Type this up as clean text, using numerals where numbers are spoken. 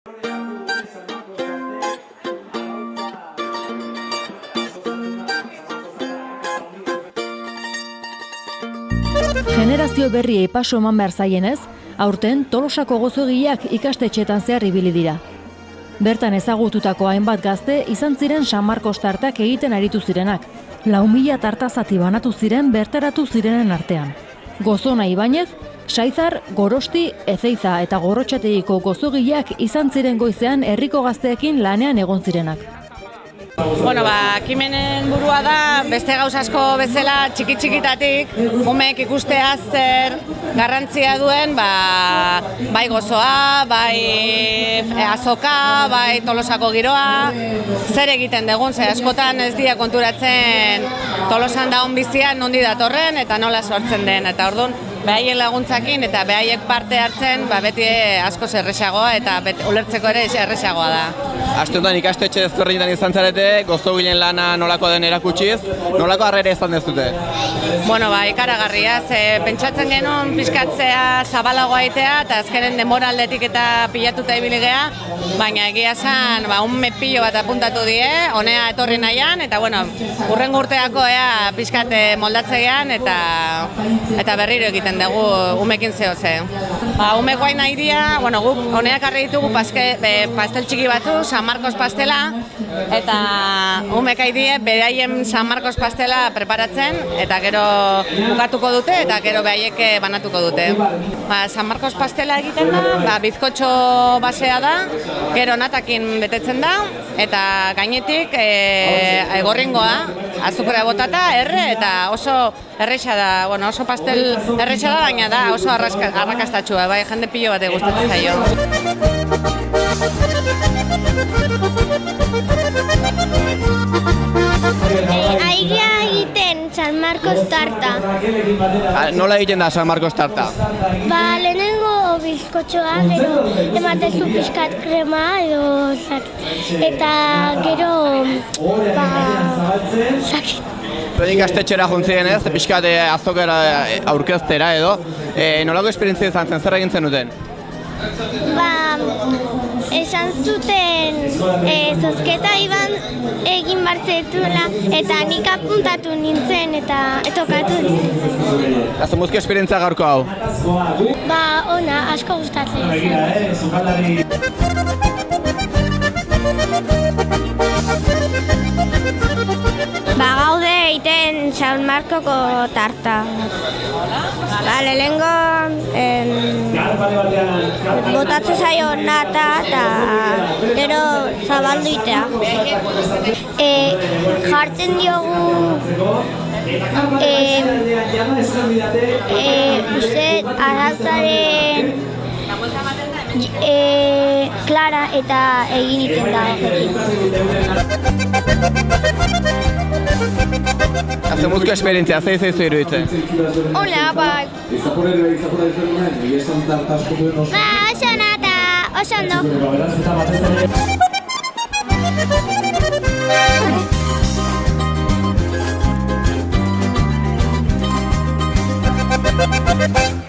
Generazio berriei paso eman behar zaienez, aurten Tolosako gozogileak ikastetxeetan zehar ibili dira. Bertan ezagututako hainbat gazte izan ziren San Markos tartak egiten aritu zirenak. 4.000 tarta zati banatu ziren bertaratu zirenen artean. Gozona Ibañez, Saizar, Gorosti, Ezeiza eta Gorrotxategiko gozogileak izan ziren goizean herriko gazteekin lanean egon zirenak. Ekimenen burua da, beste gauz asko bezala txiki-txikitatik, umeek ikustea zer garrantzia duen, bai gozoa, bai azoka, bai Tolosako giroa, zer egiten dugun, ze askotan ez dira konturatzen Tolosan dagoen bizia nondi datorren eta nola sortzen den, eta orduan behaien laguntzakin eta behaiek parte hartzen beti askoz erresagoa eta ulertzeko ere erresagoa da. Asteotan ikastetxe ezberdinetan izan zarete, gozogileen lana nolako den erakutsiz, nolako harrera izan dezute? Ikaragarria, pentsatzen genuen pixkatzea zabalagoa aitea eta azkenen demoraldetik eta pilatuta ibili gea, baina egia zan, un pilo bat apuntatu die, honea etorri nahian, eta hurrengo urteako pixkat moldatzean eta berriro egiten dugu umekin zehoze. Umek guain nahi dira, guk honeak arre ditugu pastel txiki batzu, San Marcos pastela, eta umek haidie beraien San Marcos pastela preparatzen, eta gero bukatuko dute, eta gero behaiek banatuko dute. San Marcos pastela egiten da, bizkotxo basea da, gero natakin betetzen da, eta gainetik egorringoa, azukrea botata, eta oso erresa da, oso pastel erresa da, baina da oso arrakastatxua, jende pilo bat gustatzen zaio. Aigia egiten San Marcos tarta. Nola egiten da San Marcos tarta? Lehenengo bizkotxoa, gero ematezu pixkat krema edo eta gero sakit. Ikastetxera juntzien ez, pixkat azokera aurkeztera edo, nolako esperientzia izan zen, zer egin zenuten? Esan zuten zozketa iban egin bartzetuela eta nik apuntatu nintzen eta tokatu nintzen. Eta zemuzki esperientzia gaurko hau? Ona, asko gustatzen. Gaude egiten San Markoko tarta. Lehenengo botatzen zaio nata eta gero zabaldu itea. Jartzen diogu arauzaren klara eta egin iten da. Zemuzko esperientzia, zei zeizu iruditzen? Hola, oso nata, oso ondo. Thank you.